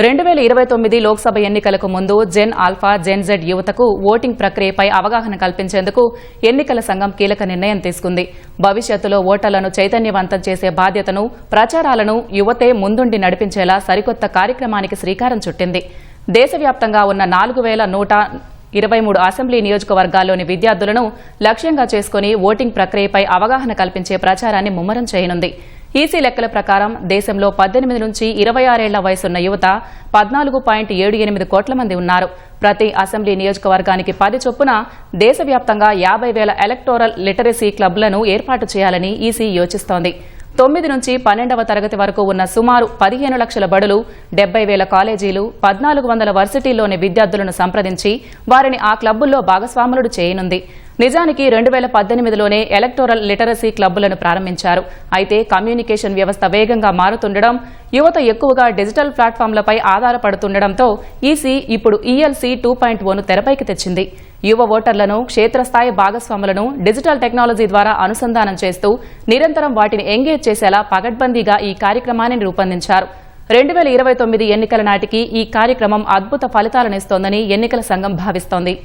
2029 లోక్సభ ఎన్నికలకు ముందు జెన్ ఆల్ఫా, జెన్ జెడ్ యువతకు ఓటింగ్ ప్రక్రియపై అవగాహన కల్పించేందుకు ఎన్నికల సంఘం కీలక నిర్ణయం తీసుకుంది. భవిష్యత్తులో ఓటర్లను చైతన్యవంతం చేసే బాధ్యతను, ప్రచారాలను యువతే ముందుండి నడిపించేలా సరికొత్త కార్యక్రమానికి శ్రీకారం చుట్టింది. దేశవ్యాప్తంగా ఉన్న 4123 అసెంబ్లీ నియోజకవర్గాల్లోని విద్యార్థులను లక్ష్యంగా చేసుకుని ఓటింగ్ ప్రక్రియపై అవగాహన కల్పించే ప్రచారాన్ని ముమ్మరం చేయనుంది. ఈసీ లెక్కల ప్రకారం దేశంలో 18 నుంచి 26 ఏళ్ల వయసున్న యువత 14.78 కోట్ల మంది ఉన్నారు. ప్రతి అసెంబ్లీ నియోజకవర్గానికి 10 చొప్పున దేశవ్యాప్తంగా 50,000 ఎలక్టోరల్ లిటరసీ క్లబ్లను ఏర్పాటు చేయాలని ఈసీ యోచిస్తోంది. 9 నుంచి 12వ తరగతి వరకు ఉన్న సుమారు 15 లక్షల బడులు, 70,000 కాలేజీలు, 1400 వర్సిటీల్లోని విద్యార్థులను సంప్రదించి వారిని ఆ క్లబ్బుల్లో భాగస్వాములు చేయనుంది. నిజానికి 2018లోనే ఎలక్టోరల్ లిటరసీ క్లబ్బులను ప్రారంభించారు. అయితే కమ్యూనికేషన్ వ్యవస్థ వేగంగా మారుతుండడం, యువత ఎక్కువగా డిజిటల్ ప్లాట్ఫామ్లపై ఆధారపడుతుండటంతో ఈసీ ఇప్పుడు ఈఎల్సీ 2.0ను తెరపైకి తెచ్చింది. యువ ఓటర్లను, క్షేత్రస్థాయి భాగస్వాములను డిజిటల్ టెక్నాలజీ ద్వారా అనుసంధానం చేస్తూ నిరంతరం వాటిని ఎంగేజ్ చేసేలా పగడ్బందీగా ఈ కార్యక్రమాన్ని రూపొందించారు. 2029 ఎన్నికల నాటికి ఈ కార్యక్రమం అద్భుత ఫలితాలనిస్తోందని ఎన్నికల సంఘం భావిస్తోంది.